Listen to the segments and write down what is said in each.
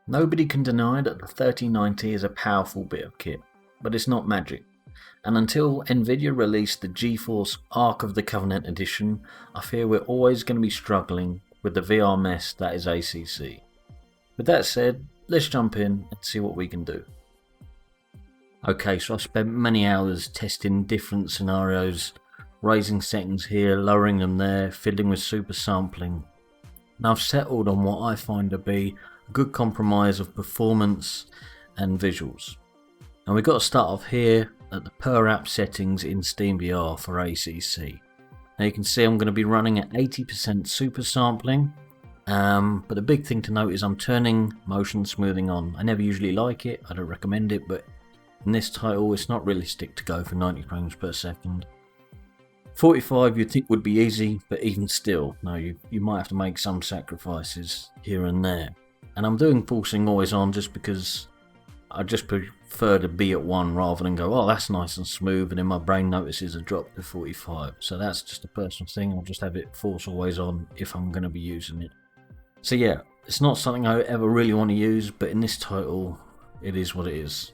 Nobody can deny that the 3090 is a powerful bit of kit, but it's not magic. And until Nvidia released the GeForce Ark of the Covenant edition, I fear we're always going to be struggling with the VR mess that is ACC. With that said, let's jump in and see what we can do. Okay, so I've spent many hours testing different scenarios, raising settings here, lowering them there, fiddling with super sampling. Now I've settled on what I find to be a good compromise of performance and visuals. And we've got to start off here at the per app settings in SteamVR for ACC. Now you can see I'm going to be running at 80% super sampling, but the big thing to note is I'm turning motion smoothing on. I never usually like it, I don't recommend it, but in this title it's not realistic to go for 90 frames per second. 45 you'd think would be easy, but even still, no, you might have to make some sacrifices here and there. And I'm doing pulsing always on just because I just prefer to be at 1 rather than go, oh that's nice and smooth, and then my brain notices a drop to 45. So that's just a personal thing, I'll just have it force always on if I'm going to be using it. So yeah, it's not something I ever really want to use, but in this title it is what it is.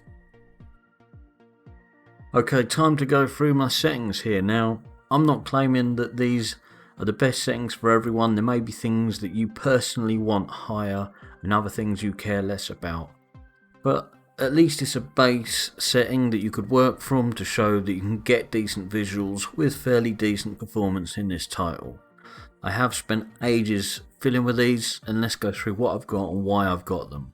Okay, time to go through my settings here. Now I'm not claiming that these are the best settings for everyone. There may be things that you personally want higher and other things you care less about, but at least it's a base setting that you could work from to show that you can get decent visuals with fairly decent performance in this title. I have spent ages fiddling with these, and let's go through what I've got and why I've got them.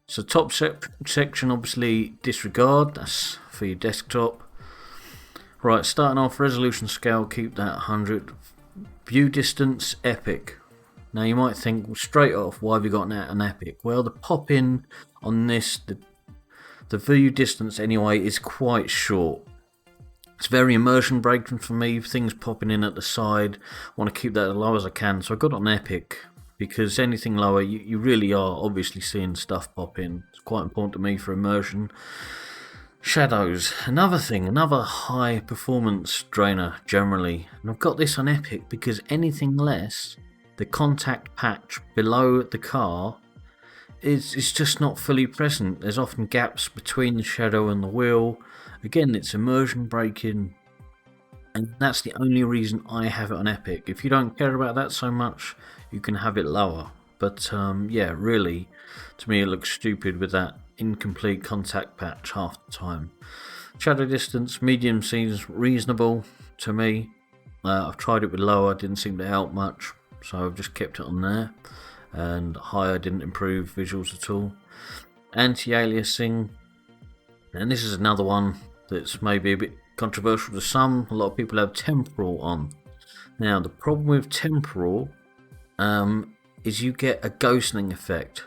So top section, obviously disregard, that's for your desktop. Right, starting off, resolution scale, keep that 100. View distance, epic. Now you might think, well, straight off, why have you got an epic? Well, the pop in on this, the view distance anyway, is quite short. It's very immersion breaking for me, things popping in at the side. I want to keep that as low as I can, so I got it on epic, because anything lower, you really are obviously seeing stuff pop in. It's quite important to me for immersion. Shadows, another thing, another high performance drainer generally, and I've got this on epic because anything less, the contact patch below the car is just not fully present. There's often gaps between the shadow and the wheel. Again, it's immersion breaking, and that's the only reason I have it on epic. If you don't care about that so much, you can have it lower, but yeah, really, to me it looks stupid with that incomplete contact patch half the time. Shadow distance, medium seems reasonable to me. I've tried it with lower, didn't seem to help much, so I've just kept it on there. And higher didn't improve visuals at all. Anti-aliasing, and this is another one that's maybe a bit controversial to some. A lot of people have temporal on. Now the problem with temporal is you get a ghosting effect.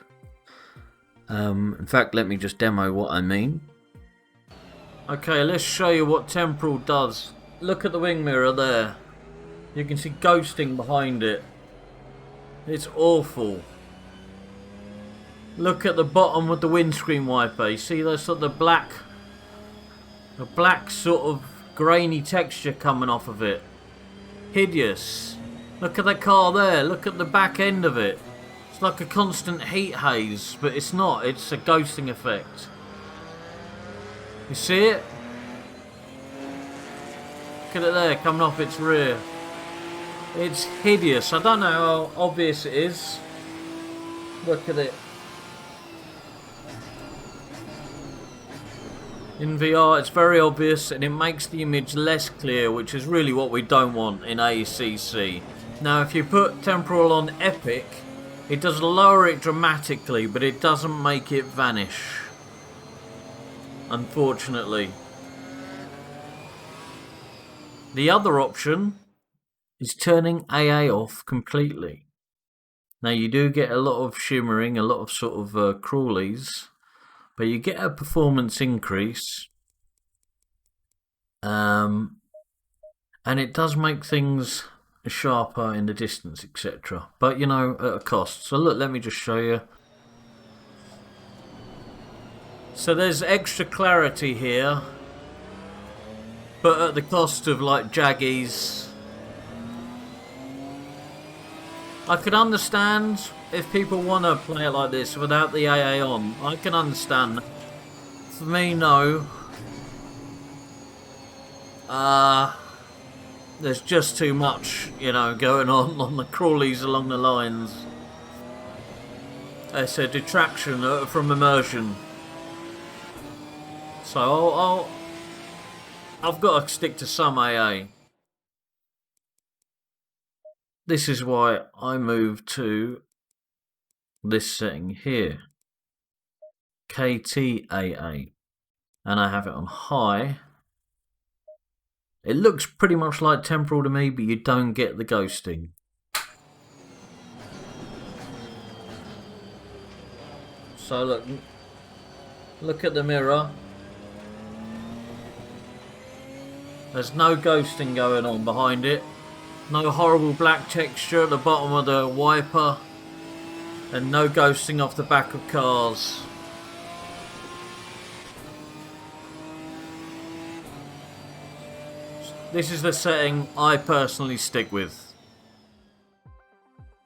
In fact, let me just demo what I mean. Okay, let's show you what temporal does. Look at the wing mirror there. You can see ghosting behind it. It's awful. Look at the bottom with the windscreen wiper. You see those sort of the black sort of grainy texture coming off of it. Hideous. Look at that car there. Look at the back end of it. It's like a constant heat haze, but it's not. It's a ghosting effect. You see it? Look at it there, coming off its rear. It's hideous. I don't know how obvious it is. Look at it. In VR it's very obvious, and it makes the image less clear, which is really what we don't want in ACC. Now if you put temporal on epic, it does lower it dramatically, but it doesn't make it vanish, unfortunately. The other option is turning AA off completely. Now you do get a lot of shimmering, a lot of sort of crawlies, but you get a performance increase, and it does make things sharper in the distance, etc. But you know, at a cost. So look, let me just show you. So there's extra clarity here, but at the cost of like jaggies. I could understand if people want to play it like this without the AA on, I can understand. For me, no. There's just too much, you know, going on the crawlies along the lines. It's a detraction from immersion. So I've got to stick to some AA. This is why I moved to this setting here, KTAA, and I have it on high. It looks pretty much like temporal to me, but you don't get the ghosting. So look at the mirror. There's no ghosting going on behind it. No horrible black texture at the bottom of the wiper. And no ghosting off the back of cars. This is the setting I personally stick with.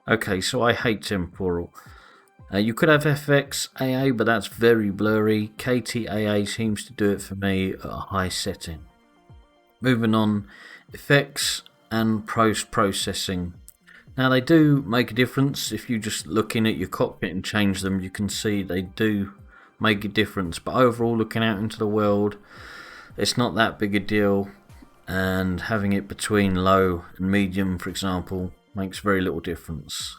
Okay, so I hate temporal. You could have FX AA, but that's very blurry. KTAA seems to do it for me at a high setting. Moving on, effects and post-processing. Now they do make a difference. If you just look in at your cockpit and change them, you can see they do make a difference. But overall, looking out into the world, it's not that big a deal. And having it between low and medium, for example, makes very little difference.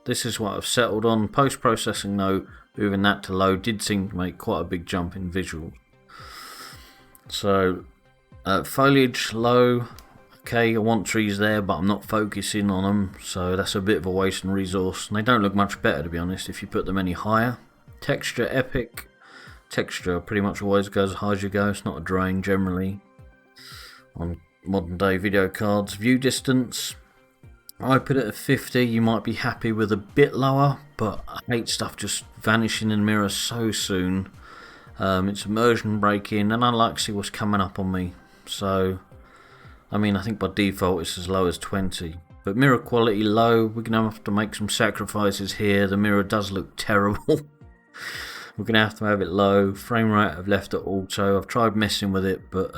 This is what I've settled on. Post-processing though, moving that to low did seem to make quite a big jump in visual. So foliage low. Okay, I want trees there, but I'm not focusing on them, so that's a bit of a waste and resource. And they don't look much better, to be honest, if you put them any higher. Texture epic. Texture pretty much always goes as high as you go. It's not a drain generally on modern day video cards. View distance, I put it at 50. You might be happy with a bit lower, but I hate stuff just vanishing in the mirror so soon. It's immersion breaking, and I like to see what's coming up on me. So, I mean, I think by default it's as low as 20. But mirror quality low, we're going to have to make some sacrifices here. The mirror does look terrible. We're going to have it low. Frame rate I've left at auto. I've tried messing with it, but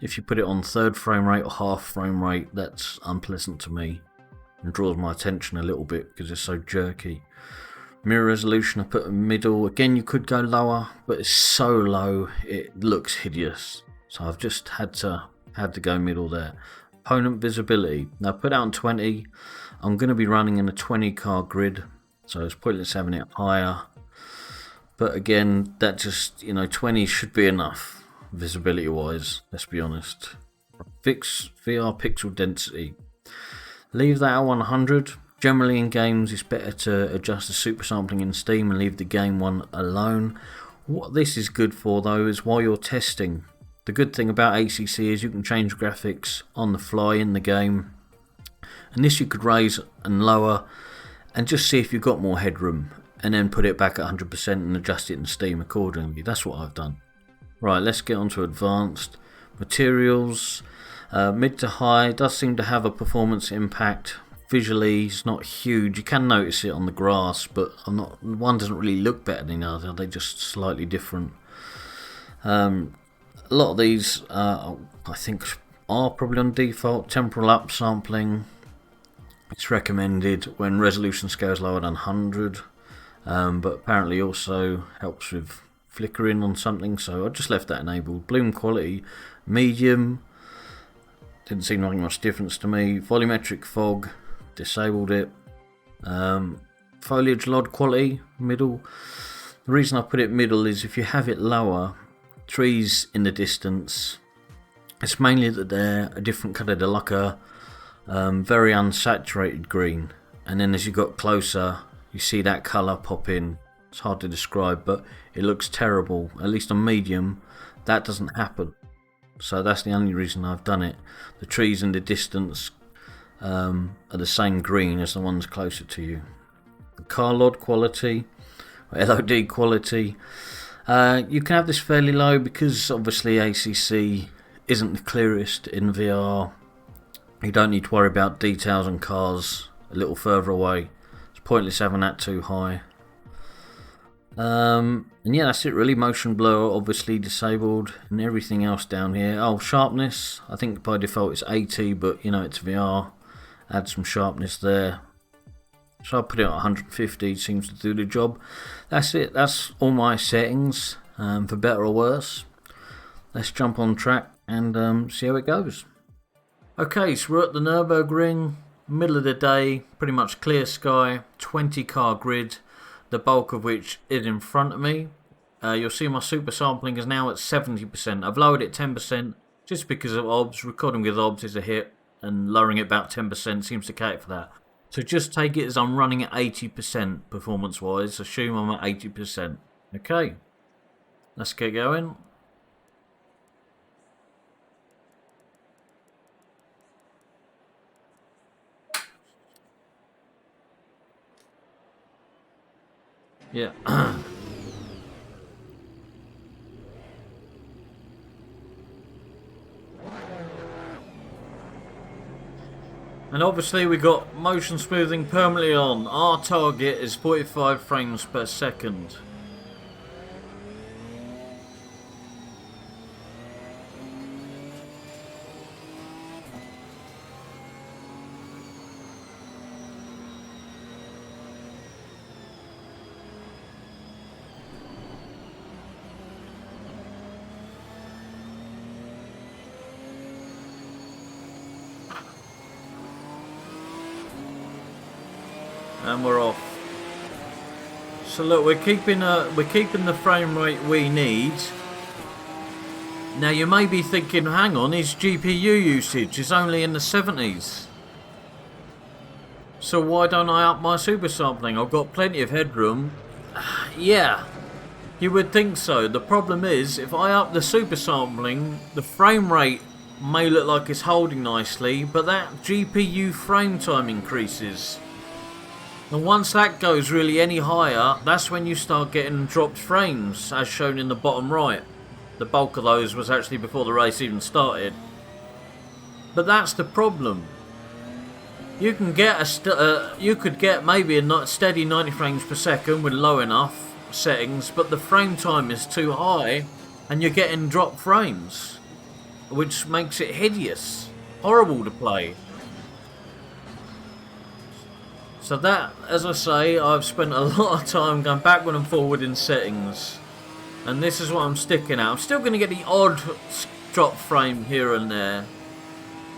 if you put it on third frame rate or half frame rate, that's unpleasant to me. And draws my attention a little bit because it's so jerky. Mirror resolution I put in middle. Again, you could go lower, but it's so low it looks hideous. So I've just had to go middle there. Opponent visibility. Now put out on 20. I'm going to be running in a 20 car grid, so it's pointless having it higher. But again, that just, 20 should be enough visibility wise, let's be honest. Fix VR pixel density. Leave that at 100. Generally in games it's better to adjust the super sampling in Steam and leave the game one alone. What this is good for though is while you're testing. The good thing about ACC is you can change graphics on the fly in the game. And this you could raise and lower and just see if you've got more headroom. And then put it back at 100% and adjust it in Steam accordingly. That's what I've done. Right, let's get on to advanced. Materials, mid to high, does seem to have a performance impact. Visually, it's not huge. You can notice it on the grass, but one doesn't really look better than the other. They're just slightly different. A lot of these, I think, are probably on default. Temporal upsampling. It's recommended when resolution scale is lower than 100. But apparently also helps with flickering on something, so I just left that enabled. Bloom quality, medium, didn't seem to make much difference to me. Volumetric fog, disabled it. Foliage LOD quality, middle. The reason I put it middle is if you have it lower, trees in the distance, it's mainly that they're a different colour. They're like a very unsaturated green, and then as you got closer you see that colour pop in. It's hard to describe, but it looks terrible. At least on medium, that doesn't happen. So that's the only reason I've done it. The trees in the distance are the same green as the ones closer to you. The car LOD quality, or LOD quality, you can have this fairly low because obviously ACC isn't the clearest in VR. You don't need to worry about details on cars a little further away. pointless having that too high. And yeah, that's it really. Motion blur obviously disabled, and everything else down here. Oh, sharpness, I think by default it's 80, but you know, it's VR. Add some sharpness there. So I'll put it at 150, seems to do the job. That's it, that's all my settings, for better or worse. Let's jump on track and see how it goes. Okay, so we're at the Nürburgring, middle of the day, pretty much clear sky, 20 car grid, the bulk of which is in front of me. You'll see my super sampling is now at 70%. I've lowered it 10% just because of OBS. Recording with OBS is a hit, and lowering it about 10% seems to cater for that. So just take it as I'm running at 80% performance-wise. Assume I'm at 80%. Okay, let's get going. Yeah. And obviously we got motion smoothing permanently on. Our target is 45 frames per second. And we're off. So look, we're keeping the frame rate we need. Now you may be thinking, hang on, his GPU usage is only in the 70s. So why don't I up my super sampling? I've got plenty of headroom. Yeah, you would think so. The problem is, if I up the super sampling, the frame rate may look like it's holding nicely, but that GPU frame time increases. And once that goes really any higher, that's when you start getting dropped frames, as shown in the bottom right. The bulk of those was actually before the race even started. But that's the problem. You can get you could get maybe a steady 90 frames per second with low enough settings, but the frame time is too high, and you're getting dropped frames, which makes it hideous, horrible to play. So that, as I say, I've spent a lot of time going backward and forward in settings. And this is what I'm sticking at. I'm still going to get the odd drop frame here and there,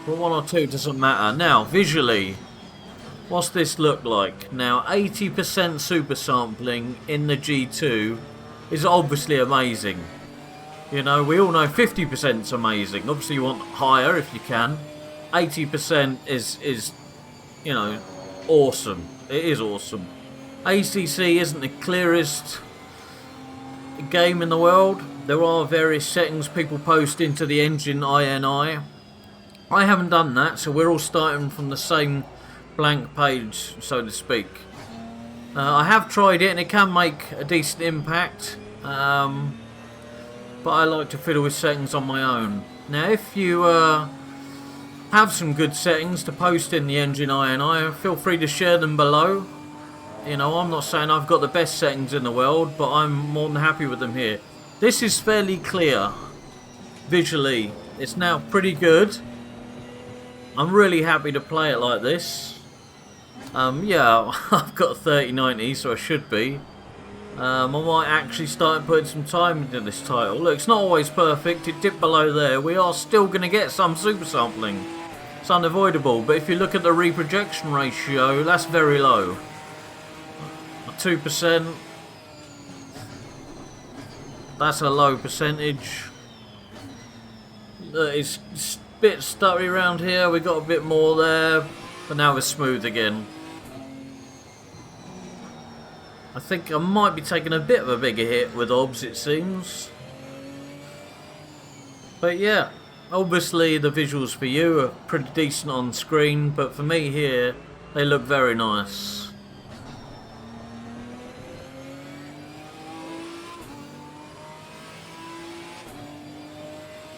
but one or two doesn't matter. Now, visually, what's this look like? Now, 80% super sampling in the G2 is obviously amazing. You know, we all know 50% is amazing. Obviously, you want higher if you can. 80% is, you know, awesome. It is awesome. ACC isn't the clearest game in the world. There are various settings people post into the engine INI. I haven't done that, so we're all starting from the same blank page, so to speak. I have tried it and it can make a decent impact, but I like to fiddle with settings on my own. Now if you have some good settings to post in the engine INI, feel free to share them below. You know, I'm not saying I've got the best settings in the world, but I'm more than happy with them here. This is fairly clear visually. It's now pretty good. I'm really happy to play it like this. Yeah, I've got a 3090, so I should be. I might actually start putting some time into this title. Look, it's not always perfect. It dipped below there. We are still going to get some super sampling. It's unavoidable, but if you look at the reprojection ratio, that's very low. 2%. That's a low percentage. It's a bit stuttery around here. We got a bit more there, but now we're smooth again. I think I might be taking a bit of a bigger hit with OBS, it seems. But yeah, obviously the visuals for you are pretty decent on screen, but for me here, they look very nice.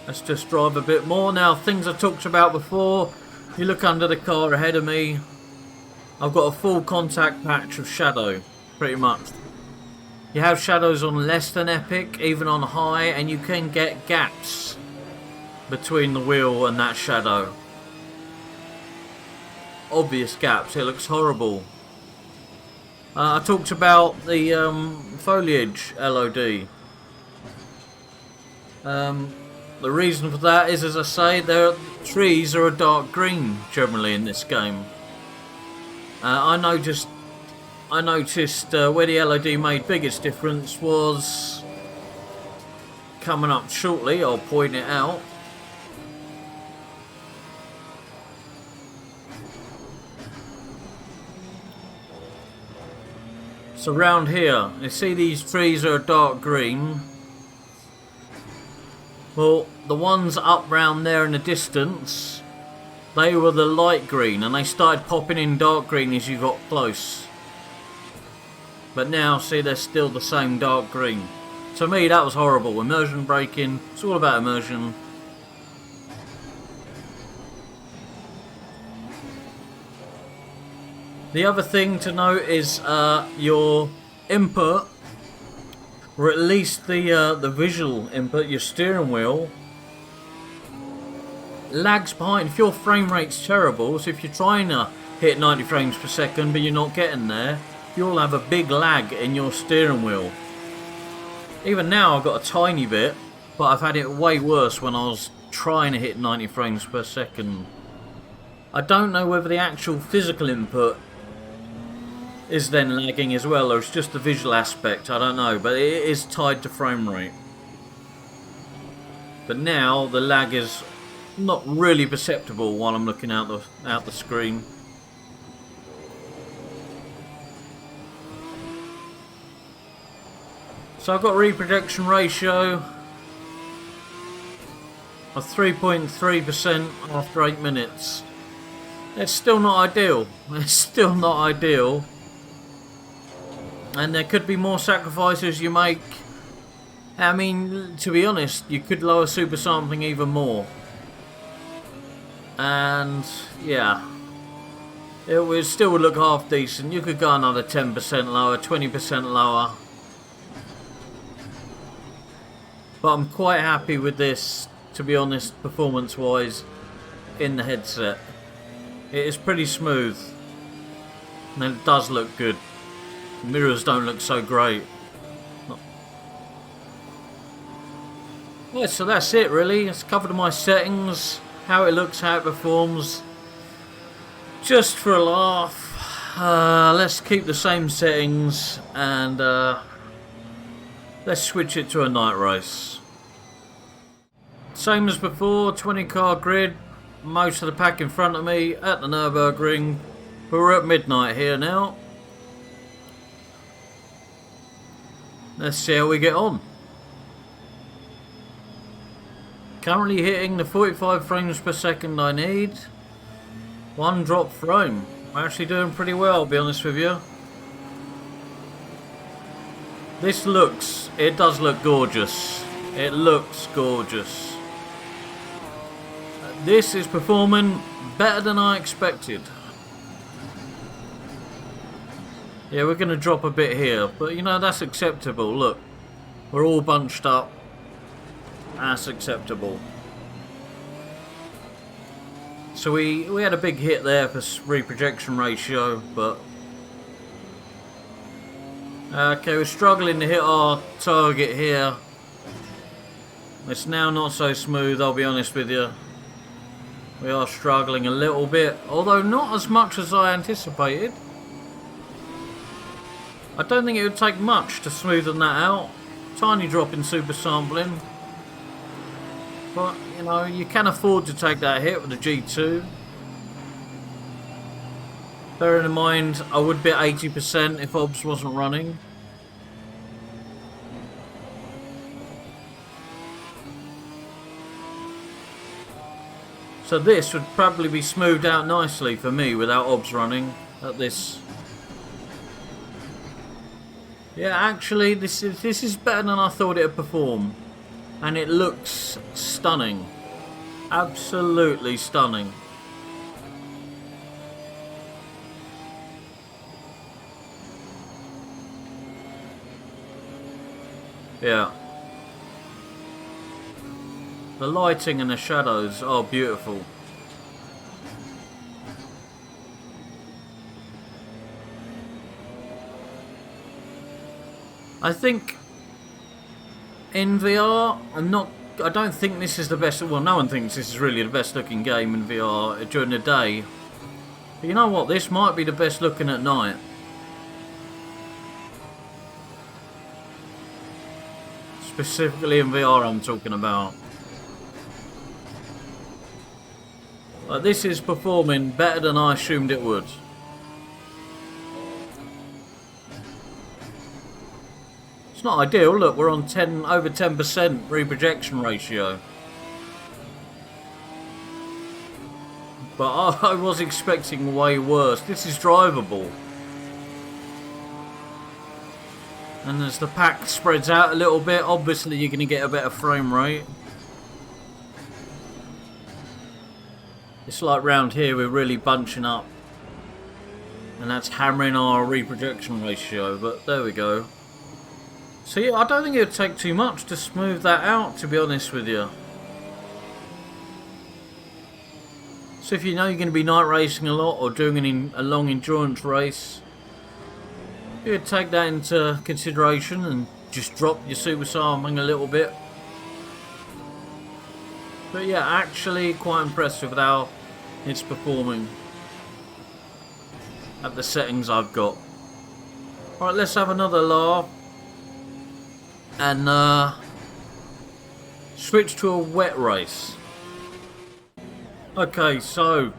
Let's just drive a bit more. Now, things I talked about before. You look under the car ahead of me. I've got a full contact patch of shadow, pretty much. You have shadows on less than epic, even on high, and you can get gaps between the wheel and that shadow. Obvious gaps, it looks horrible. I talked about the foliage LOD. The reason for that is, as I say, the trees are a dark green generally in this game. I noticed where the LOD made biggest difference was coming up shortly. I'll point it out. So around here, you see these trees are a dark green. Well, the ones up round there in the distance, they were the light green, and they started popping in dark green as you got close. But now, see, they're still the same dark green. To me, that was horrible. Immersion breaking, it's all about immersion. The other thing to note is your input, or at least the visual input, your steering wheel, lags behind. If your frame rate's terrible, so if you're trying to hit 90 frames per second but you're not getting there, you'll have a big lag in your steering wheel. Even now I've got a tiny bit, but I've had it way worse when I was trying to hit 90 frames per second. I don't know whether the actual physical input is then lagging as well, or it's just the visual aspect, I don't know, but it is tied to frame rate. But now the lag is not really perceptible while I'm looking out the screen. So I've got reproduction ratio of 3.3% after 8 minutes. It's still not ideal. It's still not ideal. And there could be more sacrifices you make. I mean, to be honest, you could lower super sampling even more. And yeah, it still would look half decent. You could go another 10% lower, 20% lower. But I'm quite happy with this, to be honest, performance-wise, in the headset. It is pretty smooth, and it does look good. The mirrors don't look so great. Yeah, so that's it really. It's covered my settings, how it looks, how it performs. Just for a laugh, let's keep the same settings and let's switch it to a night race. Same as before, 20 car grid, most of the pack in front of me at the Nürburgring. We're at midnight here now. Let's see how we get on. Currently hitting the 45 frames per second I need. One drop frame. We're actually doing pretty well, I'll be honest with you. It does look gorgeous. It looks gorgeous. This is performing better than I expected. Yeah, we're going to drop a bit here, but you know, that's acceptable. Look, we're all bunched up. That's acceptable. So we had a big hit there for reprojection ratio, but okay, we're struggling to hit our target here. It's now not so smooth, I'll be honest with you. We are struggling a little bit, although not as much as I anticipated. I don't think it would take much to smoothen that out. Tiny drop in super sampling. But, you know, you can afford to take that hit with the G2. Bearing in mind, I would be at 80% if OBS wasn't running. So this would probably be smoothed out nicely for me without OBS running at this. Yeah, actually, this is better than I thought it would perform. And it looks stunning. Absolutely stunning. Yeah. The lighting and the shadows are beautiful. I think in VR, I don't think this is the best. Well, no one thinks this is really the best looking game in VR during the day. But you know what? This might be the best looking at night. Specifically in VR, I'm talking about. Like, this is performing better than I assumed it would. It's not ideal. Look, we're on over 10% reprojection ratio. But I was expecting way worse. This is drivable. And as the pack spreads out a little bit, obviously you're going to get a better frame rate. It's like round here we're really bunching up. And that's hammering our reprojection ratio, but there we go. So yeah, I don't think it would take too much to smooth that out, to be honest with you. So if you know you're going to be night racing a lot or doing a long endurance race, you could take that into consideration and just drop your super sampling a little bit. But yeah, actually quite impressive with how it's performing at the settings I've got. Alright, let's have another laugh and switch to a wet race. Okay, so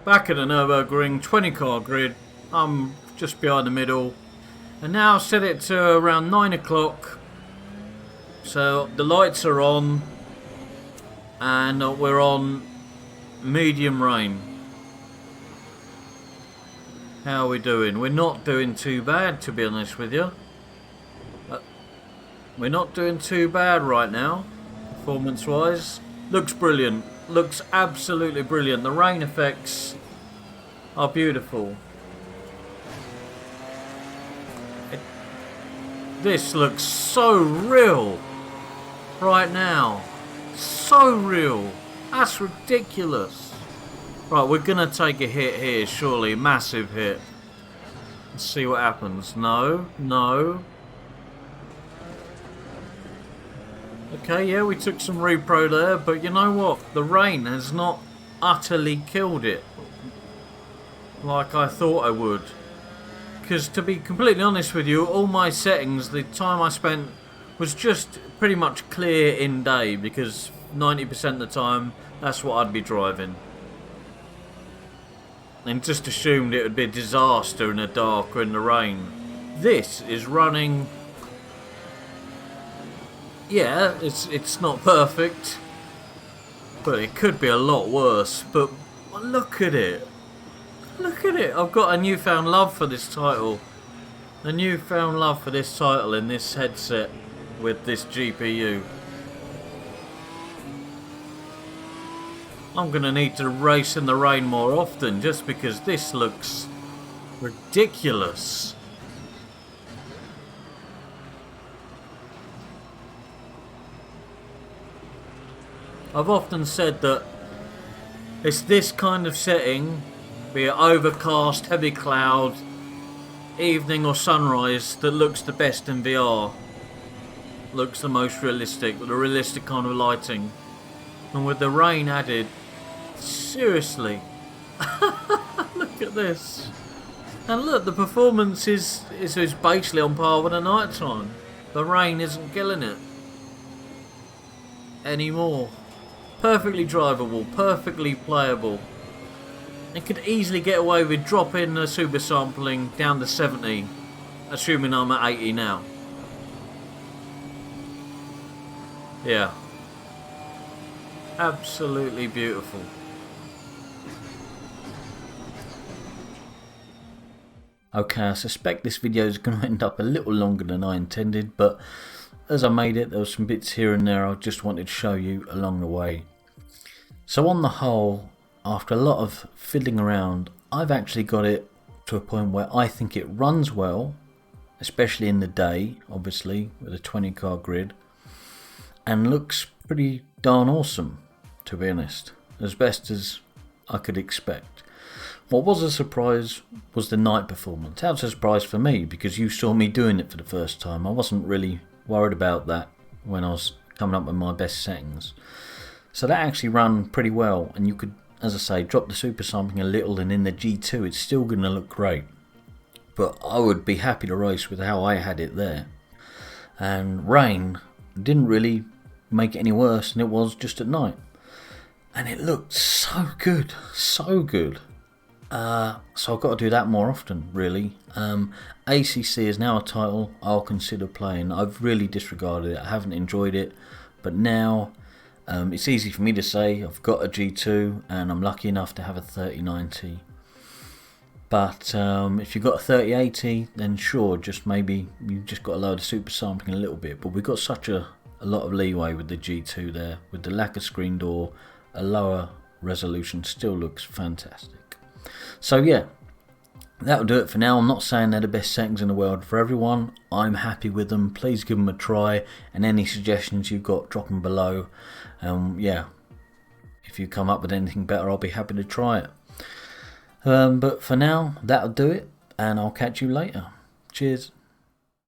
back at the Nürburgring 20 car grid. I'm just behind the middle, and now set it to around 9 o'clock. So the lights are on, and we're on medium rain. How are we doing? We're not doing too bad, to be honest with you. We're not doing too bad right now, performance wise. Looks brilliant. Looks absolutely brilliant. The rain effects are beautiful. This looks so real right now. So real. That's ridiculous. Right, we're gonna take a hit here, surely. Massive hit. Let's see what happens. No, no. Okay, yeah, we took some repro there, but you know what? The rain has not utterly killed it like I thought I would. Because to be completely honest with you, all my settings, the time I spent was just pretty much clear in day, because 90% of the time that's what I'd be driving. And just assumed it would be a disaster in the dark or in the rain. This is running... Yeah, it's not perfect, but it could be a lot worse. But look at it. Look at it. I've got a newfound love for this title. A newfound love for this title in this headset with this GPU. I'm going to need to race in the rain more often just because this looks ridiculous. I've often said that it's this kind of setting, be it overcast, heavy cloud, evening or sunrise, that looks the best in VR. Looks the most realistic, with a realistic kind of lighting. And with the rain added, seriously, look at this. And look, the performance is basically on par with the night time. The rain isn't killing it anymore. Perfectly drivable, perfectly playable. It could easily get away with dropping the super sampling down to 70, assuming I'm at 80 now. Yeah. Absolutely beautiful. Okay, I suspect this video is going to end up a little longer than I intended, but as I made it, there were some bits here and there I just wanted to show you along the way. So on the whole, after a lot of fiddling around, I've actually got it to a point where I think it runs well, especially in the day, obviously, with a 20 card grid, and looks pretty darn awesome, to be honest, as best as I could expect. What was a surprise was the night performance. That was a surprise for me because you saw me doing it for the first time. I wasn't really worried about that when I was coming up with my best settings. So that actually ran pretty well, and you could, as I say, drop the super sampling a little, and in the G2 it's still going to look great. But I would be happy to race with how I had it there. And rain didn't really make it any worse than it was just at night. And it looked so good, so good. So I've got to do that more often, really. ACC is now a title I'll consider playing. I've really disregarded it. I haven't enjoyed it. But now it's easy for me to say I've got a G2 and I'm lucky enough to have a 3090. But if you've got a 3080, then sure, just maybe you've just got to lower the super sampling a little bit. But we've got such a lot of leeway with the G2 there. With the lack of screen door, a lower resolution still looks fantastic. So yeah, that'll do it for now. I'm not saying they're the best settings in the world for everyone. I'm happy with them. Please give them a try, and any suggestions you've got, drop them below. Yeah, if you come up with anything better, I'll be happy to try it. But for now, that'll do it, and I'll catch you later. Cheers.